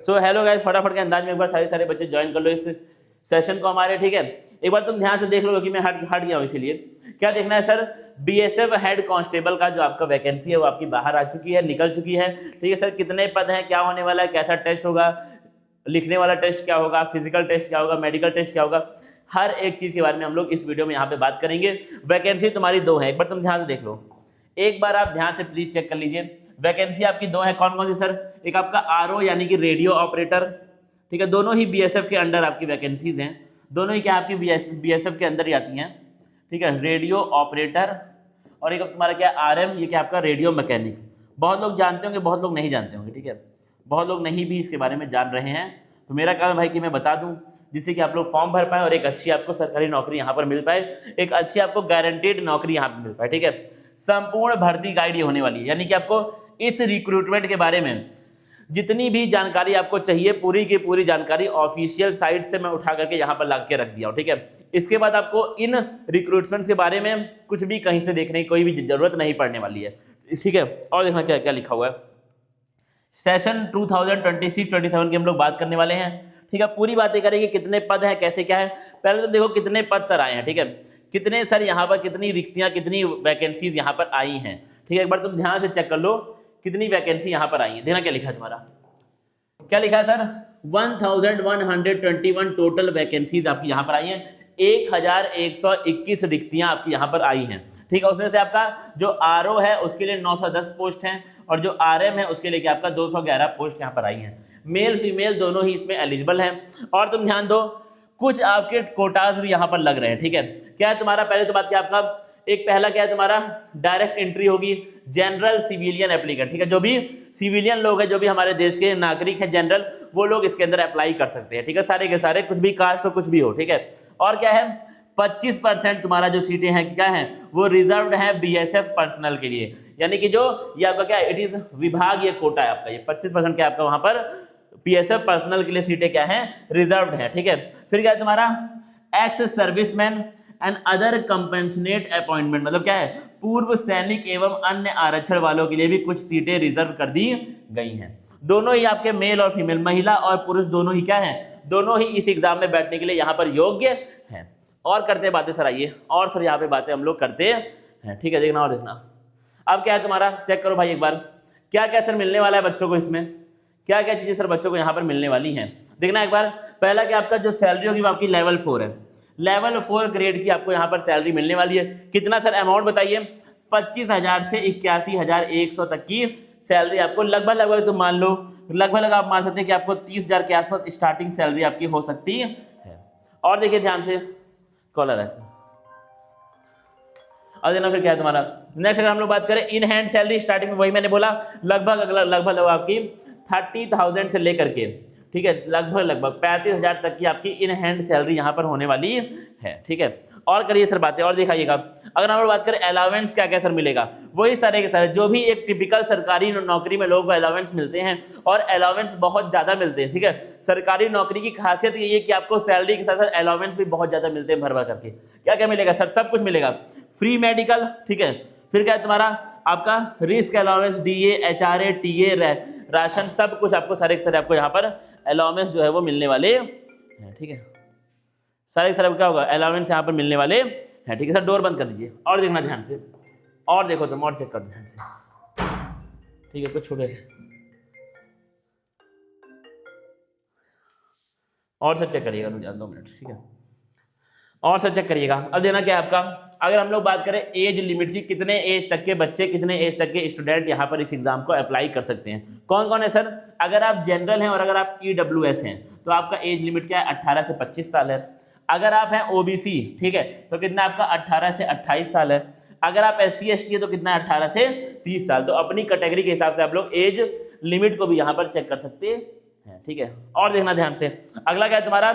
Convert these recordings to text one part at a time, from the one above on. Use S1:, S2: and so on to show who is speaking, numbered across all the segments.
S1: So hello guys, फटाफट के अंदाज में एक बार सारे बच्चे ज्वाइन कर लो इस सेशन को हमारे, ठीक है। एक बार तुम ध्यान से देख लो कि मैं हट गया हूँ, इसीलिए क्या देखना है सर, बीएसएफ हेड कांस्टेबल का जो आपका वैकेंसी है वो आपकी बाहर आ चुकी है, निकल चुकी है, ठीक है सर। कितने पद हैं, क्या होने वाला है, कैसा टेस्ट होगा, लिखने वाला टेस्ट क्या होगा, फिजिकल टेस्ट क्या होगा, मेडिकल टेस्ट क्या होगा, हर एक चीज के बारे में हम लोग इस वीडियो में यहाँ पे बात करेंगे। वैकेंसी तुम्हारी 2 है, एक बार तुम ध्यान से देख लो, एक बार आप ध्यान से प्लीज चेक कर लीजिए। वैकेंसी आपकी 2 है, कौन कौन सी सर, एक आपका आरओ यानी कि रेडियो ऑपरेटर, ठीक है, दोनों ही बीएसएफ के अंडर आपकी वैकेंसीज हैं, दोनों ही क्या आपकी बीएसएफ के अंदर ही आती हैं, ठीक है। रेडियो ऑपरेटर और एक तुम्हारा क्या आरएम, ये क्या आपका रेडियो मैकेनिक। बहुत लोग जानते होंगे, बहुत लोग नहीं जानते होंगे, ठीक है, बहुत लोग नहीं भी इसके बारे में जान रहे हैं। तो मेरा काम है भाई कि मैं बता दूं, जिससे कि आप लोग फॉर्म भर पाए और एक अच्छी आपको सरकारी नौकरी यहाँ पर मिल पाए, एक अच्छी आपको गारंटीड नौकरी यहाँ पर मिल पाए, ठीक है। संपूर्ण भर्ती गाइड ये होने वाली है, यानी कि आपको इस रिक्रूटमेंट के बारे में जितनी भी जानकारी आपको चाहिए, पूरी की पूरी जानकारी ऑफिशियल साइट से मैं उठा करके यहाँ पर ला के रख दिया हूँ, ठीक है। इसके बाद आपको इन रिक्रूटमेंट्स के बारे में कुछ भी कहीं से देखने की कोई भी जरूरत नहीं पड़ने वाली है, ठीक है। और देखना क्या क्या लिखा हुआ है, सेशन 2026-27 की हम लोग बात करने वाले हैं, ठीक है। पूरी बातें करेंगे, कितने पद हैं, कैसे क्या है। पहले तो देखो कितने पद सर आए हैं, ठीक है, कितने सर यहाँ पर, कितनी रिक्तियाँ, कितनी वैकेंसीज यहाँ पर आई हैं, ठीक है। एक बार तुम ध्यान से चेक कर लो कितनी वैकेंसी यहाँ पर आई है। देखना क्या लिखा है तुम्हारा, क्या लिखा है सर, 1121 टोटल वैकेंसीज आपकी यहाँ पर आई हैं, 1121 रिक्तियां आपकी यहाँ पर आई हैं, ठीक है। उसमें से आपका जो आरओ है उसके लिए 910 पोस्ट हैं और जो आरएम है उसके लिए आपका 211 पोस्ट यहाँ पर आई हैं। मेल फीमेल दोनों ही इसमें एलिजिबल हैं। और तुम ध्यान दो, कुछ आपके कोटास भी यहाँ पर लग रहे हैं, ठीक है। क्या है तुम्हारा, पहले तो बात क्या आपका, एक पहला क्या है तुम्हारा, डायरेक्ट एंट्री होगी, जनरल सिविलियन एप्लीकेंट, ठीक है। जो भी सिविलियन लोग हैं, जो भी हमारे देश के नागरिक हैं जनरल, वो लोग इसके अंदर अप्लाई कर सकते हैं, ठीक है, सारे के सारे, कुछ भी कास्ट हो, कुछ भी हो, ठीक है। और क्या है, 25% तुम्हारा जो सीटें हैं क्या है, वो रिजर्व्ड है बीएसएफ पर्सनल के लिए, यानी कि जो ये आपका क्या है, इट इज विभाग, ये कोटा है आपका, ये 25% क्या आपका वहां पर बीएसएफ पर्सनल के लिए सीटें क्या है, रिजर्व्ड है, ठीक है। फिर क्या है तुम्हारा, ex serviceman and other compassionate appointment, मतलब क्या है, पूर्व सैनिक एवं अन्य आरक्षण वालों के लिए भी कुछ सीटें रिजर्व कर दी गई हैं। दोनों ही आपके मेल और फीमेल, महिला और पुरुष दोनों ही क्या हैं, दोनों ही इस एग्जाम में बैठने के लिए यहाँ पर योग्य हैं। और करते हैं बातें सर, आइए और सर यहाँ पे बातें हम लोग करते हैं, ठीक है। देखना और देखना, अब क्या है तुम्हारा, चेक करो भाई एक बार, क्या क्या सर मिलने वाला है बच्चों को, इसमें क्या क्या चीजें सर बच्चों को यहाँ पर मिलने वाली हैं। देखना एक बार, पहला क्या आपका जो सैलरी होगी वो आपकी लेवल 4 है, लेवल 4 ग्रेड की आपको यहाँ पर सैलरी मिलने वाली है। कितना सर अमाउंट बताइए, 25,000 से 81,100 तक की सैलरी आपको लगभग तो मान लो, लगभग आप मान सकते हैं कि आपको 30,000 के आसपास स्टार्टिंग सैलरी आपकी हो सकती है। और देखिए ध्यान से, कॉलर ऐसे, और देना फिर क्या है तुम्हारा, नेक्स्ट अगर हम लोग बात करें इन हैंड सैलरी, स्टार्टिंग में वही मैंने बोला, लगभग आपकी 30,000 से लेकर के, ठीक है, लगभग 35,000 तक की आपकी इन हैंड सैलरी यहाँ पर होने वाली है, ठीक है। और करिए सर बातें और दिखाइएगा। अगर हम लोग बात करें अलाउंस क्या क्या सर मिलेगा, वही सारे के सारे जो भी एक टिपिकल सरकारी नौकरी में लोगों को अलाउंस मिलते हैं, और अलाउंस बहुत ज्यादा मिलते हैं, ठीक है। सरकारी नौकरी की खासियत ये है कि आपको सैलरी के साथ साथ अलाउंस भी बहुत ज्यादा मिलते हैं, भर भर करके। क्या क्या मिलेगा सर, सब कुछ मिलेगा, फ्री मेडिकल, ठीक है। फिर क्या है तुम्हारा आपका risk allowance, DA, HRA, TA, ration, सब कुछ आपको सारे के सारे आपको यहाँ पर अलाउंस जो है वो मिलने वाले हैं, ठीक है। सारे के सारे क्या होगा, अलाउंस यहाँ पर मिलने वाले हैं, ठीक है सर। डोर बंद कर दीजिए और देखना ध्यान से, और देखो तुम और चेक कर ध्यान से, ठीक है, कुछ छोड़े और सर चेक करिएगा 2 मिनट, ठीक है, और सर चेक करिएगा। अब देना क्या है आपका, अगर हम लोग बात करें एज लिमिट की, कितने एज तक के बच्चे, कितने एज तक के स्टूडेंट यहाँ पर इस एग्जाम को अप्लाई कर सकते हैं, कौन कौन है सर। अगर आप जनरल हैं और अगर आप ईडब्ल्यूएस हैं तो आपका एज लिमिट क्या है, 18 से 25 साल है। अगर आप हैं ओबीसी, ठीक है, तो कितना आपका 18 से 28 साल है। अगर आप SC ST है तो कितना है, 18 से 30 साल। तो अपनी कैटेगरी के हिसाब से आप लोग एज लिमिट को भी यहाँ पर चेक कर सकते हैं, ठीक है। और देखना ध्यान से, अगला क्या है तुम्हारा,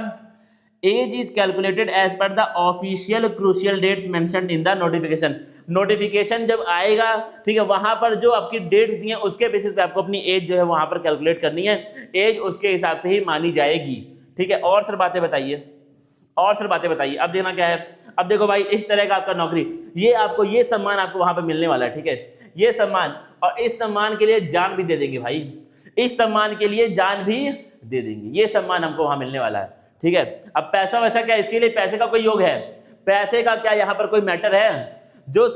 S1: age is calculated as per the official crucial dates mentioned in the notification. Notification जब आएगा, ठीक है, वहां पर जो आपकी डेट्स दी हैं उसके बेसिस पे आपको अपनी एज जो है वहां पर कैलकुलेट करनी है, एज उसके हिसाब से ही मानी जाएगी, ठीक है। और सर बातें बताइए, और सर बातें बताइए। अब देखना क्या है, अब देखो भाई इस तरह का आपका नौकरी, ये आपको ये सम्मान आपको वहां पर मिलने वाला है, ठीक है, ये सम्मान, और इस सम्मान के लिए जान भी दे देंगे भाई, इस सम्मान के लिए जान भी दे देंगे। ये सम्मान हमको वहां मिलने वाला है, ठीक है। अब पैसा वैसा क्या, इसके लिए पैसे का कोई योग है? पैसे का क्या यहाँ पर कोई मैटर है? जो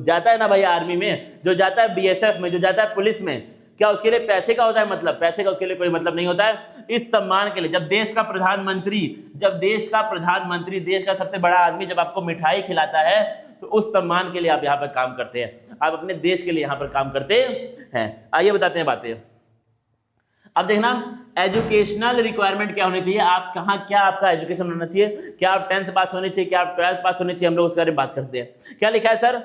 S1: जाता है ना भाई आर्मी में, जो जाता है बीएसएफ में, जो जाता है पुलिस में, क्या उसके लिए पैसे का होता है मतलब? पैसे का उसके लिए कोई मतलब नहीं होता है। इस सम्मान के लिए जब देश का प्रधानमंत्री, देश का सबसे बड़ा आदमी जब आपको मिठाई खिलाता है, तो उस सम्मान के लिए आप यहाँ पर काम करते हैं, आप अपने देश के लिए यहाँ पर काम करते हैं। आइए बताते हैं बातें। अब देखना एजुकेशनल रिक्वायरमेंट क्या होनी चाहिए, आप कहाँ क्या आपका एजुकेशन होना चाहिए, क्या आप 10th पास होने चाहिए, क्या आप 12th पास होने चाहिए, हम लोग उसके बारे में बात करते हैं। क्या लिखा है सर?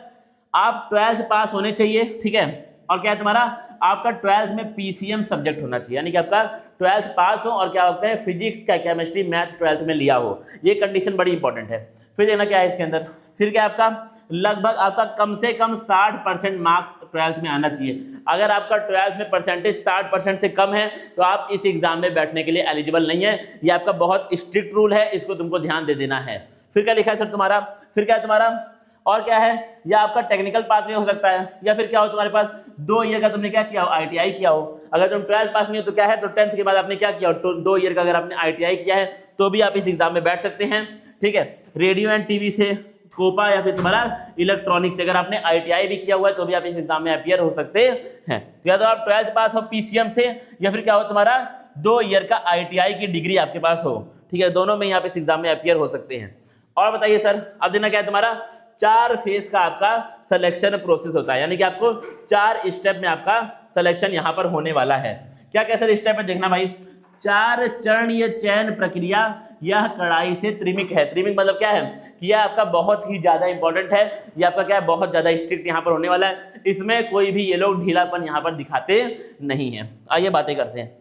S1: आप 12th पास होने चाहिए, ठीक है। और क्या है तुम्हारा, आपका 12th में पीसीएम सब्जेक्ट होना चाहिए, यानी कि आपका 12th पास हो और क्या होता है फिजिक्स का केमिस्ट्री मैथ 12th में लिया हो, ये कंडीशन बड़ी इंपॉर्टेंट है। फिर देखना क्या है इसके अंदर, फिर क्या आपका लगभग आपका कम से कम 60% मार्क्स 12th में आना चाहिए। अगर आपका 12th में परसेंटेज 60% से कम है तो आप इस एग्जाम में बैठने के लिए एलिजिबल नहीं है। ये आपका बहुत स्ट्रिक्ट रूल है, इसको तुमको ध्यान दे देना है। फिर क्या लिखा है सर तुम्हारा, फिर क्या है तुम्हारा, और क्या है, या आपका टेक्निकल पाथवे हो सकता है, या फिर क्या हो तुम्हारे पास 2 ईयर का तुमने क्या किया हो, आईटीआई किया हो। अगर तुम 12th पास नहीं हो तो क्या है, तो 10th के बाद आपने क्या किया हो, 2 ईयर का अगर आपने आईटीआई किया है तो भी आप इस एग्जाम में बैठ सकते हैं, ठीक है। रेडियो एंड टीवी से, कोपा या फिर तुम्हारा इलेक्ट्रॉनिक्स से अगर आपने आईटीआई भी किया हुआ है तो भी आप इस एग्जाम में अपीयर हो सकते हैं। या तो आप 12th पास हो पीसीएम से, या फिर क्या हो तुम्हारा 2 ईयर का आईटीआई की डिग्री आपके पास हो, ठीक है। दोनों में यहाँ पे इस एग्जाम में अपीयर हो सकते हैं। और बताइए सर, अब देना क्या है तुम्हारा, 4 फेज का आपका सिलेक्शन प्रोसेस होता है, यानी कि आपको 4 स्टेप में आपका सिलेक्शन यहाँ पर होने वाला है। क्या क्या सर स्टेप है, देखना भाई। 4 चरण ये चयन प्रक्रिया यह कड़ाई से त्रिमिक है। त्रिमिक मतलब क्या है कि यह आपका बहुत ही ज्यादा इंपॉर्टेंट है, ये आपका क्या है बहुत ज्यादा स्ट्रिक्ट यहाँ पर होने वाला है। इसमें कोई भी ये लोग ढीलापन यहाँ पर दिखाते नहीं है। आइए बातें करते हैं,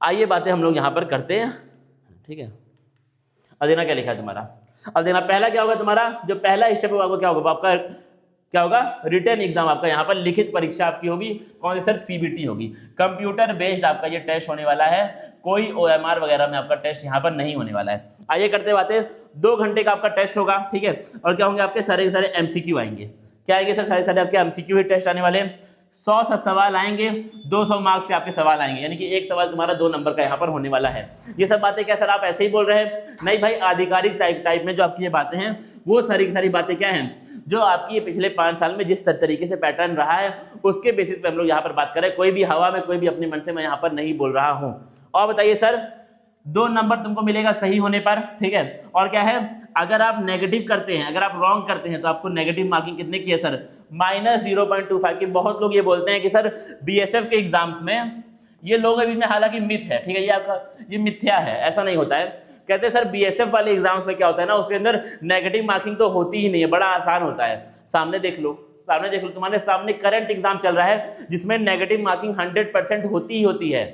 S1: आइए बातें हम लोग यहाँ पर करते हैं, ठीक है। अब देखना क्या लिखा है तुम्हारा, अब देखना पहला क्या होगा तुम्हारा, जो पहला स्टेप होगा वो क्या होगा, आपका क्या होगा, रिटन एग्जाम, आपका यहाँ पर लिखित परीक्षा आपकी होगी। कौन सी सर, सीबीटी होगी। कंप्यूटर बेस्ड आपका ये टेस्ट होने वाला है, कोई ओएमआर वगैरह में आपका टेस्ट यहाँ पर नहीं होने वाला है। आइए करते बातें। 2 घंटे का आपका टेस्ट होगा, ठीक है। और क्या होंगे आपके सारे एमसीक्यू आएंगे। क्या आएंगे सर, सारे आपके एमसीक्यू ही टेस्ट आने वाले हैं। 100 सवाल आएंगे, 200 मार्क्स के आपके सवाल आएंगे, यानी कि एक सवाल तुम्हारा 2 नंबर का यहाँ पर होने वाला है। ये सब बातें क्या सर आप ऐसे ही बोल रहे हैं? नहीं भाई, आधिकारिक टाइप में जो आपकी ये बातें हैं वो सारी की सारी बातें क्या हैं, जो आपकी ये पिछले 5 साल में जिस तरीके से पैटर्न रहा है उसके बेसिस पे हम लोग यहाँ पर बात करें। कोई भी हवा में, कोई भी अपने मन से मैं यहाँ पर नहीं बोल रहा हूँ। और बताइए सर, 2 नंबर तुमको मिलेगा सही होने पर, ठीक है। और क्या है, अगर आप नेगेटिव करते हैं, अगर आप रॉन्ग करते हैं तो आपको नेगेटिव मार्किंग कितने की है सर, -0.25 की। बहुत लोग ये बोलते हैं कि सर बीएसएफ के एग्जाम्स में ये लोग अभी में, हालांकि मिथ है, ठीक है, ये आपका ये मिथ्या है, ऐसा नहीं होता है। कहते हैं सर बीएसएफ वाले एग्जाम्स में क्या होता है ना, उसके अंदर नेगेटिव मार्किंग तो होती ही नहीं है, बड़ा आसान होता है। सामने देख लो, तुम्हारे सामने करंट एग्जाम चल रहा है जिसमें नेगेटिव मार्किंग 100% होती ही होती है,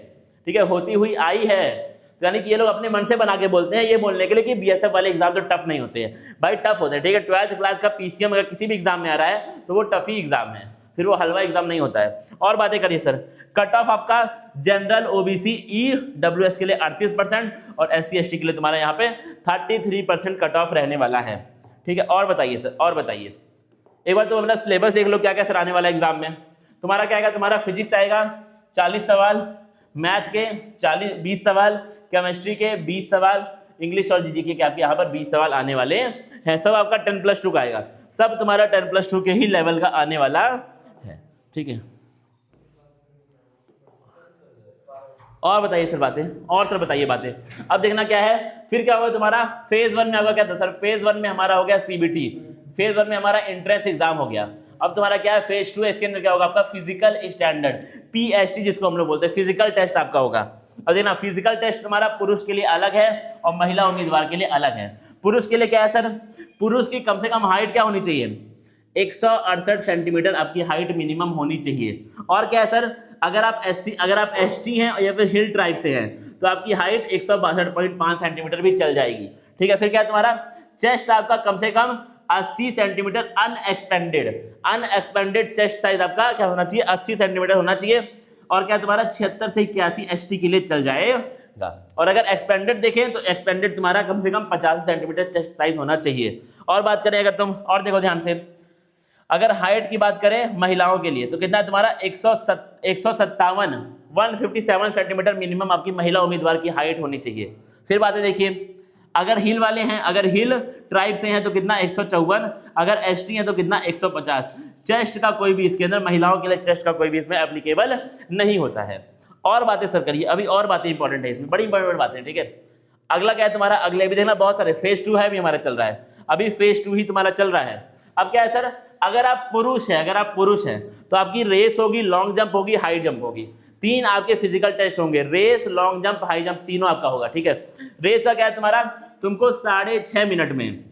S1: ठीक है, होती हुई आई है। यानी कि ये लोग अपने मन से बना के बोलते हैं ये बोलने के लिए कि बीएसएफ वाले एग्जाम तो टफ नहीं होते हैं। भाई टफ होते हैं, ठीक है। 12th क्लास का पीसीएम अगर किसी भी एग्जाम में आ रहा है तो वो टफ ही एग्जाम है, फिर वो हलवा एग्जाम नहीं होता है। और बातें करिए सर, कट ऑफ आपका जनरल ओबीसी ईडब्ल्यूएस के लिए 38% और एससी एसटी के लिए तुम्हारा यहाँ पे 33% कट ऑफ रहने वाला है, ठीक है। और बताइए सर, और बताइए, एक बार तुम अपना सिलेबस देख लो क्या क्या सर आने वाला एग्जाम में। तुम्हारा क्या आएगा, तुम्हारा फिजिक्स आएगा 40 सवाल, मैथ के 20 सवाल, केमिस्ट्री के 20 सवाल, इंग्लिश और जीके के आपके यहाँ पर 20 सवाल आने वाले हैं। सब आपका 10+2 का आएगा, सब तुम्हारा 10+2 के ही लेवल का आने वाला है, ठीक है। और बताइए सर बातें, और सर बताइए बातें। अब देखना क्या है, फिर क्या होगा तुम्हारा फेज 1 में होगा क्या था सर, फेज 1 में हमारा हो गया सीबीटी, फेज 1 में हमारा एंट्रेंस एग्जाम हो गया। अब तुम्हारा क्या है फेज 2 है, इसके अंदर क्या होगा आपका फिजिकल स्टैंडर्ड, पीएसटी जिसको हम लोग बोलते हैं, फिजिकल टेस्ट आपका होगा। अब देखना फिजिकल टेस्ट तुम्हारा पुरुष के लिए अलग है और महिला उम्मीदवार के लिए अलग है। पुरुष के लिए क्या है सर, पुरुष की कम से कम हाइट क्या होनी चाहिए, 168 सेंटीमीटर आपकी हाइट मिनिमम होनी चाहिए। और क्या है सर, अगर आप एसटी हैं या फिर हिल ट्राइब से हैं तो आपकी हाइट 162.5 सेंटीमीटर भी चल जाएगी, ठीक है। फिर क्या है तुम्हारा चेस्ट आपका कम से कम 80 सेंटीमीटर अनएक्सपेंडेड चेस्ट साइज आपका क्या होना चाहिए, 80 सेंटीमीटर होना चाहिए। और क्या तुम्हारा 76 से 81 एसटी के लिए चल जाएगा। और अगर एक्सपेंडेड देखें तो एक्सपेंडेड तुम्हारा कम से कम 50 सेंटीमीटर चेस्ट साइज होना चाहिए। और बात करें अगर तुम, और देखो ध्यान से, अगर हाइट की बात करें महिलाओं के लिए तो कितना है तुम्हारा 157 157 सेंटीमीटर मिनिमम आपकी महिला उम्मीदवार की हाइट होनी चाहिए। फिर बातें देखिए, अगर हिल वाले हैं, अगर हिल ट्राइब से हैं तो कितना 154, अगर एसटी हैं तो कितना 150। चेस्ट का कोई भी इसके अंदर, महिलाओं के लिए चेस्ट का कोई भी इसमें एप्लीकेबल नहीं होता है। और बातें सर करिए, अभी और बातें इंपॉर्टेंट है इसमें, बड़ी इंपॉर्टेंट बातें, ठीक है। अगला क्या है तुम्हारा, अगले भी देखना बहुत सारे, फेज 2 है भी हमारा चल रहा है, अभी फेज 2 ही तुम्हारा चल रहा है। अब क्या है सर, अगर आप पुरुष हैं तो आपकी रेस होगी, लॉन्ग जंप होगी, हाई जंप होगी, 3 आपके फिजिकल टेस्ट होंगे, race, long jump, high jump, तीनों आपका होगा, ठीक है। रेस का क्या है तुम्हारा, तुमको 6.5 मिनट में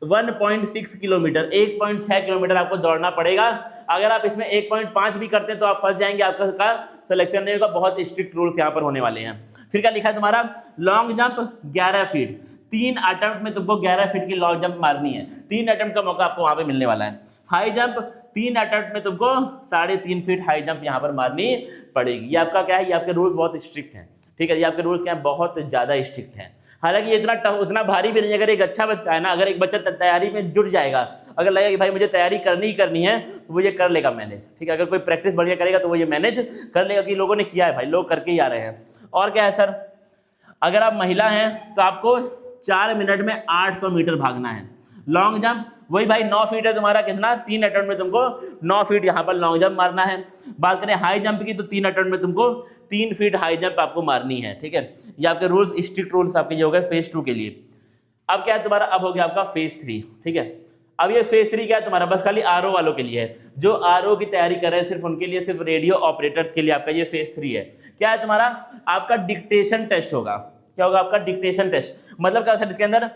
S1: 1.6 किलोमीटर, 1.6 किलोमीटर आपको दौड़ना पड़ेगा। अगर आप इसमें 1.5 भी करते हैं तो आप फंस जाएंगे, आपका सिलेक्शन नहीं होगा, बहुत स्ट्रिक्ट रूल्स यहाँ पर होने वाले हैं। फिर क्या लिखा है तुम्हारा, लॉन्ग जंप 11 फीट, 3 अटेम्प्ट में तुमको 11 फीट की लॉन्ग जंप मारनी है, 3 अटेम्प्ट का मौका आपको वहां पे मिलने वाला है। हाई जंप 3 अटेम्प्ट में तुमको 3.5 फीट हाई जंप यहाँ पर मारनी पड़ेगी। ये आपका क्या है, ये आपके रूल्स बहुत स्ट्रिक्ट हैं, ठीक है। ये आपके रूल्स क्या है, बहुत ज्यादा स्ट्रिक्ट हैं। हालांकि ये इतना टफ, उतना भारी भी नहीं है। अगर एक अच्छा बच्चा है ना, अगर एक बच्चा तैयारी में जुट जाएगा, अगर लगेगा कि भाई मुझे तैयारी करनी ही करनी है, तो वो ये कर लेगा मैनेज, ठीक है। अगर कोई प्रैक्टिस बढ़िया करेगा तो वो ये मैनेज कर लेगा, कि लोगों ने किया है भाई, लोग करके ही आ रहे हैं। और क्या है सर, अगर आप महिला हैं तो आपको 4 मिनट में 800 मीटर भागना है। लॉन्ग जंप वही भाई 9 फीट है तुम्हारा, कितना 3 अटेम्प्ट में तुमको 9 फीट यहाँ पर लॉन्ग जंप मारना है। बात करें हाई जंप की तो 3 अटेम्प्ट में तुमको 3 फीट हाई जंप आपको मारनी है, ठीक है। ये आपके रूल्स, स्ट्रिक्ट रूल्स आपके ये हो गए फेज 2 के लिए। अब क्या है तुम्हारा, अब हो गया आपका फेज 3, ठीक है। अब ये फेज 3 क्या है तुम्हारा, बस खाली आरओ वालों के लिए है, जो आरओ की तैयारी कर रहे हैं सिर्फ उनके लिए, सिर्फ रेडियो ऑपरेटर्स के लिए आपका ये फेज 3 है। क्या है तुम्हारा, आपका डिक्टेशन टेस्ट होगा। क्या होगा आपका डिक्टेशन टेस्ट, मतलब क्या सर, इसके अंदर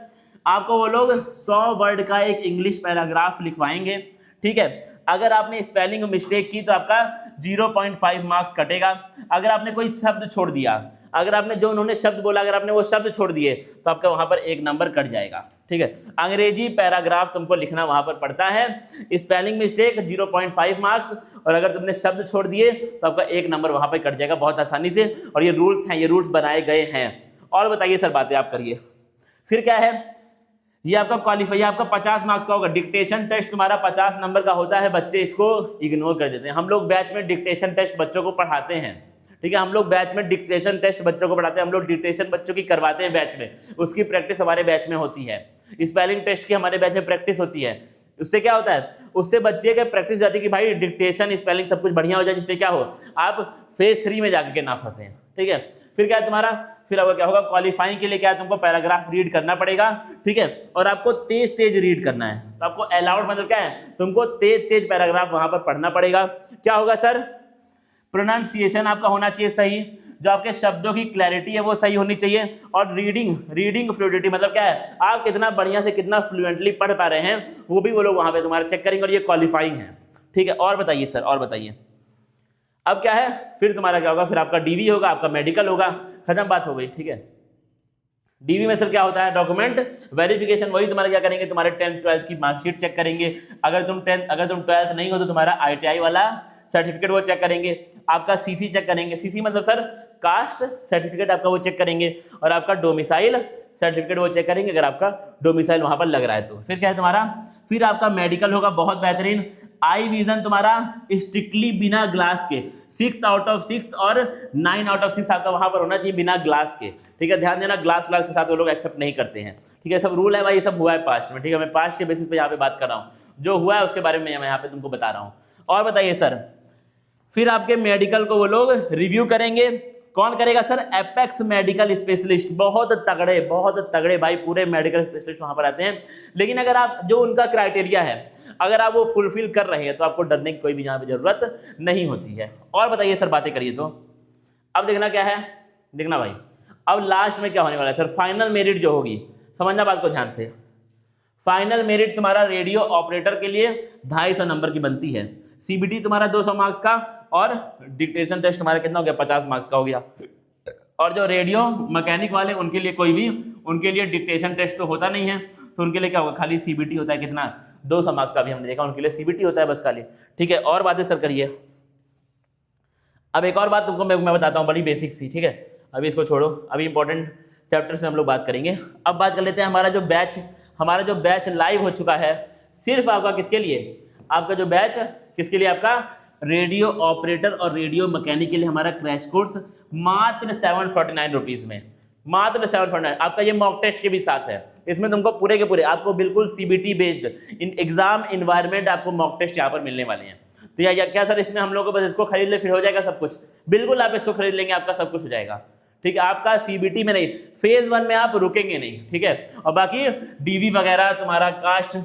S1: आपको वो लोग 100 वर्ड का एक इंग्लिश पैराग्राफ लिखवाएंगे, ठीक है। अगर आपने स्पेलिंग मिस्टेक की तो आपका 0.5 मार्क्स कटेगा। अगर आपने कोई शब्द छोड़ दिया, अगर आपने जो उन्होंने शब्द बोला, अगर आपने वो शब्द छोड़ दिए तो आपका वहां पर 1 नंबर कट जाएगा, ठीक है। अंग्रेजी पैराग्राफ तुमको लिखना वहां पर पड़ता है, स्पेलिंग मिस्टेक 0.5 मार्क्स, और अगर तुमने शब्द छोड़ दिए तो आपका 1 नंबर वहां पर कट जाएगा बहुत आसानी से। और ये रूल्स हैं, ये रूल्स बनाए गए हैं। और बताइए सर, बातें आप करिए। फिर क्या है, ये आपका क्वालिफाई, आपका 50 मार्क्स का होगा। डिक्टेशन टेस्ट तुम्हारा 50 नंबर का होता है, बच्चे इसको इग्नोर कर देते हैं। हम लोग बैच में डिक्टेशन टेस्ट बच्चों को पढ़ाते हैं, ठीक है। हम लोग बैच में डिक्टेशन टेस्ट बच्चों को पढ़ाते हैं, हम लोग डिक्टेशन बच्चों की करवाते हैं बैच में, उसकी प्रैक्टिस हमारे बैच में होती है। स्पेलिंग टेस्ट की हमारे बैच में प्रैक्टिस होती है। उससे क्या होता है, उससे बच्चे के प्रैक्टिस जाती है कि भाई डिक्टेशन, स्पेलिंग सब कुछ बढ़िया हो जाए, जिससे क्या हो, आप फेज 3 में जाकर के ना फंसे, ठीक है। फिर क्या है तुम्हारा, फिर आपका क्या होगा, क्वालिफाइंग के लिए क्या है, तुमको पैराग्राफ रीड करना पड़ेगा, ठीक है। और आपको तेज तेज रीड करना है, तो आपको अलाउड मतलब क्या है, तुमको तेज तेज पैराग्राफ वहां पर पढ़ना पड़ेगा। क्या होगा सर, प्रोनाउंसिएशन आपका होना चाहिए सही, जो आपके शब्दों की क्लैरिटी है वो सही होनी चाहिए। और रीडिंग फ्लूइडिटी मतलब क्या है, आप कितना बढ़िया से कितना फ्लुएंटली पढ़ पा रहे हैं, वो भी वो लोग वहां पे तुम्हारा चेक करेंगे, और ये क्वालिफाइंग है, ठीक है। और बताइए सर, और बताइए। अब क्या है, फिर तुम्हारा क्या होगा, फिर आपका डीवी होगा, आपका मेडिकल होगा, खत्म बात हो गई, ठीक है। डीवी में सर क्या होता है, डॉक्यूमेंट वेरिफिकेशन। वही तुम्हारा क्या करेंगे, तुम्हारे 10th 12th की मार्कशीट चेक करेंगे। अगर तुम 12th नहीं हो तो तुम्हारा ITI वाला सर्टिफिकेट वो चेक करेंगे, आपका CC चेक करेंगे। CC मतलब सर कास्ट सर्टिफिकेट आपका वो चेक करेंगे, और आपका डोमिसाइल सर्टिफिकेट वो चेक करेंगे, अगर आपका डोमिसाइल वहां पर लग रहा है तो। फिर क्या है तुम्हारा, फिर आपका मेडिकल होगा, बहुत बेहतरीन। आई विजन तुम्हारा स्ट्रिक्टली बिना ग्लास के, 6 आउट ऑफ 6 और 9 आउट ऑफ 6 आपका वहां पर होना चाहिए बिना ग्लास के, ठीक है। ध्यान देना, ग्लास के साथ वो लोग एक्सेप्ट नहीं करते हैं, ठीक है। सब रूल है भाई, ये सब हुआ है पास्ट में, ठीक है। मैं पास्ट के बेसिस पे यहाँ पे बात कर रहा हूँ, जो हुआ है उसके बारे में मैं यहाँ पे तुमको बता रहा हूँ। और बताइए सर, फिर आपके मेडिकल को वो लोग रिव्यू करेंगे। कौन करेगा सर, एपेक्स मेडिकल स्पेशलिस्ट, बहुत तगड़े भाई, पूरे मेडिकल स्पेशलिस्ट वहां पर आते हैं। लेकिन अगर आप, जो उनका क्राइटेरिया है, अगर आप वो फुलफिल कर रहे हैं तो आपको डरने की कोई भी यहाँ पे जरूरत नहीं होती है। और बताइए सर, बातें करिए। तो अब देखना क्या है, देखना भाई, अब लास्ट में क्या होने वाला है सर, फाइनल मेरिट जो होगी, समझना बात को ध्यान से। फाइनल मेरिट तुम्हारा रेडियो ऑपरेटर के लिए 250 नंबर की बनती है। CBT तुम्हारा 200 मार्क्स का, और डिक्टेशन टेस्ट तुम्हारा कितना हो गया, 50 मार्क्स का हो गया। और जो रेडियो मैकेनिक वाले, उनके लिए कोई भी, उनके लिए डिक्टेशन टेस्ट तो होता नहीं है, तो उनके लिए क्या होगा, खाली CBT होता है, कितना 200 मार्क्स का भी हमने देखा, उनके लिए CBT होता है बस खाली, ठीक है। और बातें सर करिए। अब एक और बात तुमको मैं बताता हूँ, बड़ी बेसिक सी, ठीक है। अभी इसको छोड़ो, अभी इंपॉर्टेंट चैप्टर्स में हम लोग बात करेंगे। अब बात कर लेते हैं हमारा जो बैच लाइव हो चुका है, सिर्फ आपका किसके लिए, आपका जो बैच किसके लिए, आपका रेडियो ऑपरेटर और रेडियो मैकेनिक के लिए हमारा क्रैश कोर्स मात्र 749 रुपीज में, मात्र 749। आपका ये मॉक टेस्ट के भी साथ है, इसमें तुमको पूरे के पूरे आपको बिल्कुल CBT based in exam environment आपको मॉक टेस्ट यहाँ पर मिलने वाले हैं। तो या क्या सर इसमें हम लोग को बस इसको खरीद ले फिर हो जाएगा सब कुछ? बिल्कुल आप इसको खरीद लेंगे आपका सब कुछ हो जाएगा, ठीक है। आपका सीबीटी में नहीं, फेज 1 में आप रुकेंगे नहीं, ठीक है। और बाकी डीवी वगैरह तुम्हारा कास्ट,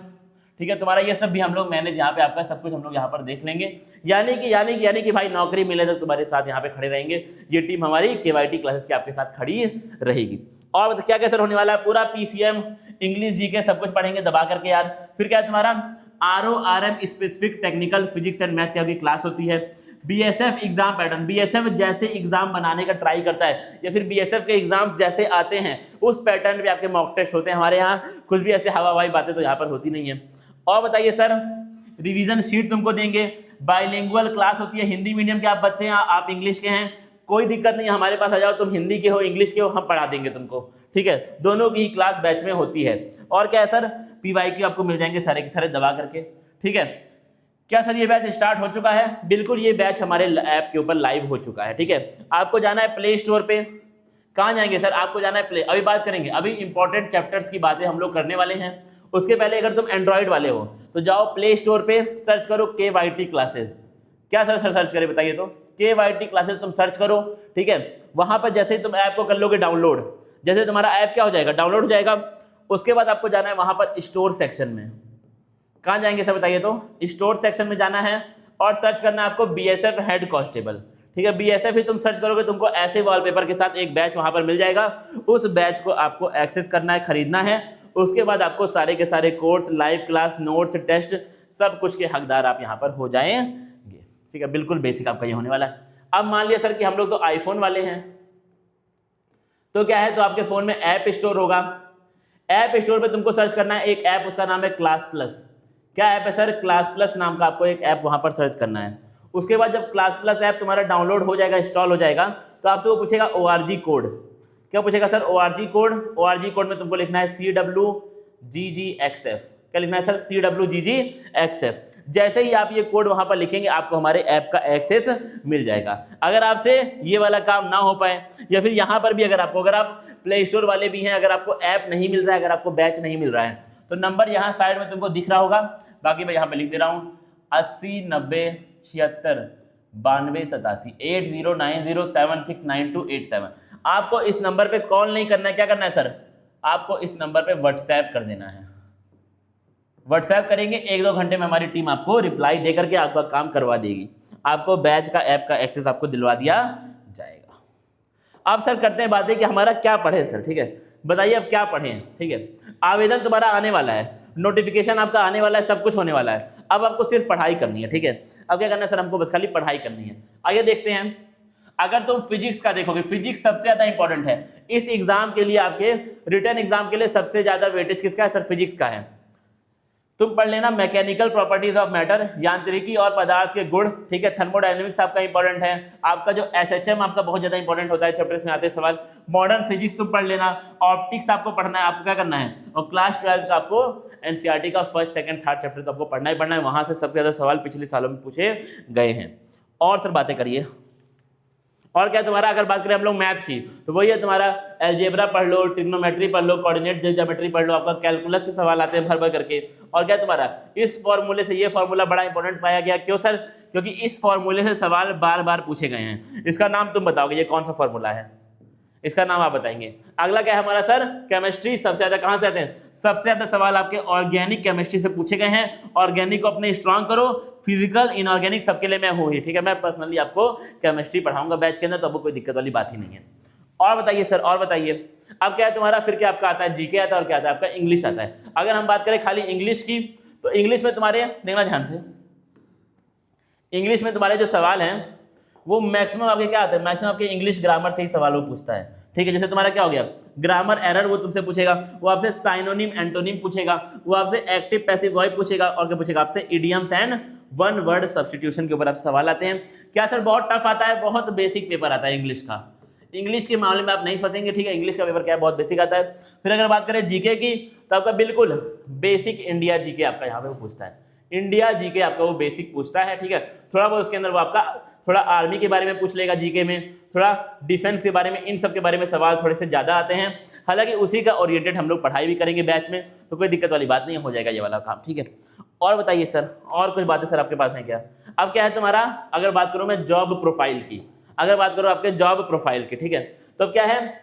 S1: ठीक है, तुम्हारा ये सब भी हम लोग मैनेज यहाँ पे आपका सब कुछ हम लोग यहाँ पर देख लेंगे। यानी कि भाई नौकरी मिले तो तुम्हारे साथ यहाँ पे खड़े रहेंगे। ये टीम हमारी केवाईटी क्लासेस के आपके साथ खड़ी रहेगी। और क्या क्या सर होने वाला है? पूरा पीसीएम, इंग्लिश, जीके सब कुछ पढ़ेंगे दबा करके यार। फिर क्या है तुम्हारा RORM specific technical physics and math की क्लास होती है। बीएसएफ एग्जाम पैटर्न, बीएसएफ जैसे एग्जाम बनाने का ट्राई करता है या फिर बीएसएफ के एग्जाम्स जैसे आते हैं उस पैटर्न पे आपके मॉक टेस्ट होते हैं। हमारे यहाँ कुछ भी ऐसे हवाई बातें तो यहाँ पर होती नहीं है। और बताइए सर, रिवीजन शीट तुमको देंगे। बाइलिंगुअल क्लास होती है, हिंदी मीडियम के आप बच्चे हैं, आप इंग्लिश के हैं, कोई दिक्कत नहीं, हमारे पास आ जाओ, तुम हिंदी के हो इंग्लिश के हो, हम पढ़ा देंगे तुमको, ठीक है। दोनों की क्लास बैच में होती है। और क्या है सर, PYQ आपको मिल जाएंगे सारे के सारे दबा करके, ठीक है। क्या सर ये बैच स्टार्ट हो चुका है? बिल्कुल, ये बैच हमारे ऐप के ऊपर लाइव हो चुका है, ठीक है। आपको जाना है प्ले स्टोर पे। कहाँ जाएंगे सर? आपको जाना है प्ले, अभी बात करेंगे, अभी इंपॉर्टेंट चैप्टर्स की बातें हम लोग करने वाले हैं। उसके पहले अगर तुम एंड्रॉइड वाले हो तो जाओ प्ले स्टोर पे, सर्च करो KYT क्लासेस। क्या सर सर्च करें बताइए तो? KYT क्लासेस तुम सर्च करो, ठीक है। वहां पर जैसे ही तुम ऐप को कर लोगे डाउनलोड, जैसे तुम्हारा ऐप क्या हो जाएगा, डाउनलोड हो जाएगा, उसके बाद आपको जाना है वहां पर स्टोर सेक्शन में। कहाँ जाएंगे सर बताइए तो? स्टोर सेक्शन में जाना है और सर्च करना है आपको BSF हेड कांस्टेबल, ठीक है। BSF ही तुम सर्च करोगे, तुमको ऐसे वॉलपेपर के साथ एक बैच वहां पर मिल जाएगा। उस बैच को आपको एक्सेस करना है, खरीदना है। उसके बाद आपको सारे के सारे course, live class, notes, test सब कुछ के हकदार आप यहाँ पर हो जाएंगे, ठीक है। बिल्कुल बेसिक आपका ये होने वाला है। अब मान लिया सर कि हम लोग तो आईफोन वाले हैं, तो क्या है, तो आपके फोन में ऐप स्टोर होगा। ऐप स्टोर पे तुमको सर्च करना है एक ऐप, उसका नाम है क्लास प्लस। क्या ऐप है सर? क्लास प्लस नाम का आपको एक ऐप वहां पर सर्च करना है। उसके बाद जब क्लास प्लस ऐप तुम्हारा डाउनलोड हो जाएगा, इंस्टॉल हो जाएगा, तो आपसे वो पूछेगा ORG कोड। क्या पूछेगा sir? ORG code. ORG code में तुमको लिखना है CWGGXF। क्या लिखना है सर? CWGGXF। जैसे ही आप ये कोड वहां पर लिखेंगे, आपको हमारे ऐप का एक्सेस मिल जाएगा। अगर आपसे ये वाला काम ना हो पाए, या फिर यहाँ पर भी अगर आप प्ले स्टोर वाले भी हैं, अगर आपको ऐप नहीं मिल रहा है, अगर आपको बैच नहीं मिल रहा है, तो नंबर यहाँ साइड में तुमको दिख रहा होगा, बाकी मैं यहाँ पे लिख दे रहा हूँ 80 90 76 92 87 8090769287। आपको इस नंबर पे कॉल नहीं करना है, क्या करना है सर? आपको इस नंबर पे व्हाट्सएप कर देना है। व्हाट्सएप करेंगे, 1-2 घंटे में हमारी टीम आपको रिप्लाई दे करके आपका काम करवा देगी। आपको बैच का ऐप का एक्सेस आपको दिलवा दिया जाएगा। अब सर करते हैं बातें कि हमारा क्या पढ़े सर, ठीक है। बताइए अब क्या पढ़ें, ठीक है। आवेदन तुम्हारा आने वाला है, नोटिफिकेशन आपका आने वाला है, सब कुछ होने वाला है। अब आपको सिर्फ पढ़ाई करनी है, ठीक है। अब क्या करना है सर? हमको बस खाली पढ़ाई करनी है। आइए देखते हैं। अगर तुम फिजिक्स का देखोगे, फिजिक्स सबसे ज्यादा इंपॉर्टेंट है इस एग्जाम के लिए। आपके रिटर्न एग्जाम के लिए सबसे ज्यादा वेटेज किसका है सर? फिजिक्स का है। तुम पढ़ लेना मैकेनिकल प्रॉपर्टीज ऑफ मैटर, यांत्रिकी और पदार्थ के गुण, ठीक है। थर्मोडायनेमिक्स आपका इंपॉर्टेंट है। आपका जो SHM आपका बहुत ज्यादा इंपॉर्टेंट होता है, चैप्टर्स में आते हैं सवाल। मॉडर्न फिजिक्स तुम पढ़ लेना। ऑप्टिक्स आपको पढ़ना है, आपको क्या करना है। और क्लास 12 का आपको NCERT का फर्स्ट, सेकंड, थर्ड चैप्टर तो आपको पढ़ना ही पढ़ना है। वहां से सबसे ज्यादा सवाल पिछले सालों में पूछे गए हैं। और सर बातें करिए। और क्या तुम्हारा, अगर बात करें हम लोग मैथ की, तो वही है तुम्हारा अलजेब्रा पढ़ लो, ट्रिग्नोमेट्री पढ़ लो, कोऑर्डिनेट ज्योमेट्री पढ़ लो। आपका कैलकुलस से सवाल आते हैं भर भर करके। और क्या तुम्हारा इस फॉर्मूले से ये फॉर्मूला बड़ा इंपॉर्टेंट पाया गया। क्यों सर? क्योंकि इस फॉर्मूले से सवाल बार बार पूछे गए हैं। इसका नाम तुम बताओगे, ये कौन सा फॉर्मूला है, इसका नाम आप बताएंगे। अगला क्या है हमारा सर? केमिस्ट्री। सबसे ज्यादा कहां से आते हैं? सबसे ज्यादा सवाल आपके ऑर्गेनिक केमिस्ट्री से पूछे गए हैं। ऑर्गेनिक को अपने स्ट्रांग करो, फिजिकल, इनऑर्गेनिक सबके लिए मैं हूं ही, ठीक है। मैं पर्सनली आपको केमिस्ट्री पढ़ाऊंगा बैच के अंदर, तो आपको कोई दिक्कत वाली बात ही नहीं है। और बताइए सर, और बताइए। अब क्या है तुम्हारा, फिर क्या आपका आता है? जीके आता है, और क्या आता है आपका? इंग्लिश आता है। अगर हम बात करें खाली इंग्लिश की, तो इंग्लिश में तुम्हारे, देखना ध्यान से, इंग्लिश में तुम्हारे जो सवाल हैं वो मैक्सिमम आपके क्या आते हैं? मैक्सिमम आपके इंग्लिश ग्रामर से ही सवाल वो पूछता है, ठीक है। जैसे तुम्हारा क्या हो गया, ग्रामर एरर वो तुमसे पूछेगा, वो आपसे साइनोनिम एंटोनिम पूछेगा, वो आपसे एक्टिव पैसिव वर्ब पूछेगा, और क्या पूछेगा आपसे? Idioms and one word substitution के ऊपर आपसे सवाल आते हैं। क्या सर बहुत टफ आता है? बहुत बेसिक पेपर आता है इंग्लिश का। इंग्लिश के मामले में आप नहीं फंसेंगे, ठीक है। इंग्लिश का पेपर क्या है? बहुत बेसिक आता है। फिर अगर बात करें जीके की, तो आपका बिल्कुल बेसिक इंडिया जीके आपका यहाँ पे पूछता है। इंडिया जीके आपका वो बेसिक पूछता है, ठीक है। थोड़ा बहुत उसके अंदर वो आपका थोड़ा आर्मी के बारे में पूछ लेगा जीके में, थोड़ा डिफेंस के बारे में, इन सब के बारे में सवाल थोड़े से ज़्यादा आते हैं। हालांकि उसी का ओरिएंटेड हम लोग पढ़ाई भी करेंगे बैच में, तो कोई दिक्कत वाली बात नहीं, हो जाएगा ये वाला काम, ठीक है। और बताइए सर, और कुछ बातें सर आपके पास हैं क्या? अब क्या है तुम्हारा, अगर बात करूँ मैं जॉब प्रोफाइल की, अगर बात करूँ आपके जॉब प्रोफाइल की, ठीक है, तो अब क्या है,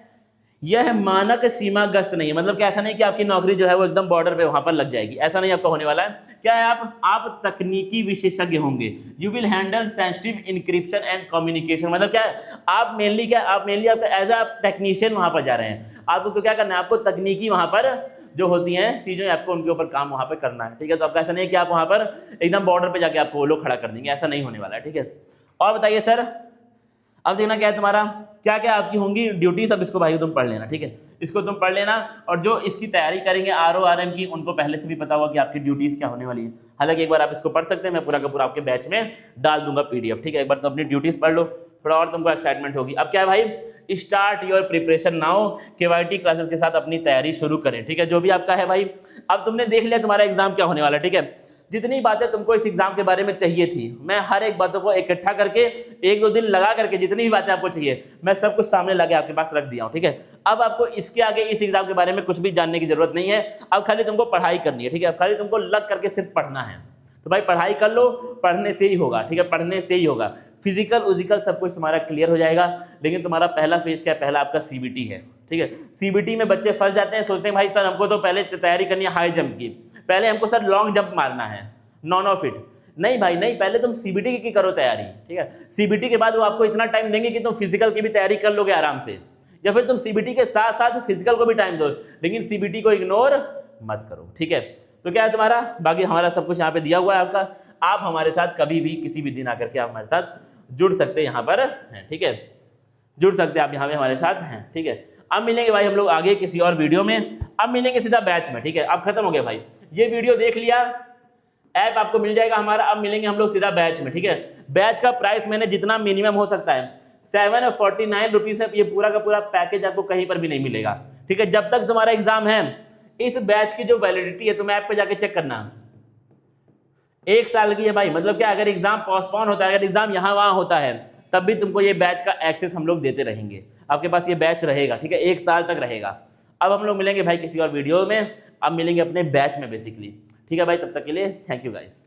S1: यह मानक सीमाग्रस्त नहीं है। मतलब कि ऐसा नहीं कि आपकी नौकरी जो है वो एकदम बॉर्डर पे वहां पर लग जाएगी, ऐसा नहीं आपका होने वाला है। क्या है, आप तकनीकी विशेषज्ञ होंगे। You will handle sensitive encryption and communication. मतलब क्या है, आप मेनली आपका एज अ टेक्नीशियन वहां पर जा रहे हैं। आपको तो क्या करना है, आपको तकनीकी वहां पर जो होती हैं चीजें, आपको उनके ऊपर काम वहां पर करना है, ठीक है। तो आपका ऐसा नहीं है कि आप वहां पर एकदम बॉर्डर पे जाके आपको वो लोग खड़ा कर देंगे, ऐसा नहीं होने वाला है, ठीक है। और बताइए सर, अब देखना क्या है तुम्हारा, क्या क्या आपकी होंगी ड्यूटीज। अब इसको भाई तुम पढ़ लेना, ठीक है, इसको तुम पढ़ लेना। और जो इसकी तैयारी करेंगे RORM की, उनको पहले से भी पता होगा कि आपकी ड्यूटीज क्या होने वाली है। हालांकि एक बार आप इसको पढ़ सकते हैं, मैं पूरा का पूरा आपके बैच में डाल दूंगा PDF, ठीक है। एक बार तो अपनी ड्यूटीज पढ़ लो, थोड़ा और तुमको एक्साइटमेंट होगी। अब क्या है भाई, start your preparation now. KYT classes के साथ अपनी तैयारी शुरू करें, ठीक है, जो भी आपका है भाई। अब तुमने देख लिया तुम्हारा एग्जाम क्या होने वाला है, ठीक है। जितनी बातें तुमको इस एग्जाम के बारे में चाहिए थी, मैं हर एक बातों को इकट्ठा करके 1-2 दिन लगा करके जितनी भी बातें आपको चाहिए मैं सब कुछ सामने लगे आपके पास रख दिया हूं, ठीक है। अब आपको इसके आगे इस एग्जाम के बारे में कुछ भी जानने की जरूरत नहीं है। अब खाली तुमको पढ़ाई करनी है, ठीक है। अब खाली तुमको लग करके सिर्फ पढ़ना है। तो भाई पढ़ाई कर लो, पढ़ने से ही होगा, ठीक है, पढ़ने से ही होगा। फिजिकल उजिकल सब कुछ तुम्हारा क्लियर हो जाएगा। लेकिन तुम्हारा पहला फेज क्या है, पहला आपका CBT है, ठीक है। CBT में बच्चे फंस जाते हैं, सोचते हैं भाई सर हमको तो पहले तैयारी करनी है हाई जंप की, पहले हमको सर लॉन्ग जंप मारना है, नॉन ऑफ इट। नहीं भाई नहीं, पहले तुम CBT की करो तैयारी, ठीक है। CBT के बाद वो आपको इतना टाइम देंगे कि तुम फिजिकल की भी तैयारी कर लोगे आराम से, या फिर तुम CBT के साथ साथ फिजिकल को भी टाइम दो, लेकिन CBT को इग्नोर मत करो, ठीक है। तो क्या है तुम्हारा, बाकी हमारा सब कुछ यहाँ पे दिया हुआ है आपका। आप हमारे साथ कभी भी किसी भी दिन आकर के आप हमारे साथ जुड़ सकते हैं, यहाँ पर हैं, ठीक है, जुड़ सकते हैं आप यहाँ पे हमारे साथ हैं, ठीक है। अब मिलेंगे भाई हम लोग आगे किसी और वीडियो में, अब मिलेंगे सीधा बैच में, ठीक है। अब खत्म हो गया भाई, ये वीडियो देख लिया, ऐप आपको मिल जाएगा हमारा। अब मिलेंगे हम लोग सीधा बैच में, ठीक है। बैच का प्राइस मैंने जितना मिनिमम हो सकता है 749 रुपीज है। ये पूरा का पूरा पैकेज आपको कहीं पर भी नहीं मिलेगा, ठीक है। जब तक तुम्हारा एग्जाम है, इस बैच की जो वैलिडिटी है तुम ऐप पे जाके चेक करना, 1 साल की है भाई। मतलब क्या, अगर एग्जाम पोस्टपोन होता है, अगर एग्जाम यहाँ वहाँ होता है, तब भी तुमको ये बैच का एक्सेस हम लोग देते रहेंगे, आपके पास ये बैच रहेगा, ठीक है, 1 साल तक रहेगा। अब हम लोग मिलेंगे भाई किसी और वीडियो में, अब मिलेंगे अपने बैच में बेसिकली, ठीक है भाई। तब तक के लिए थैंक यू गाइस।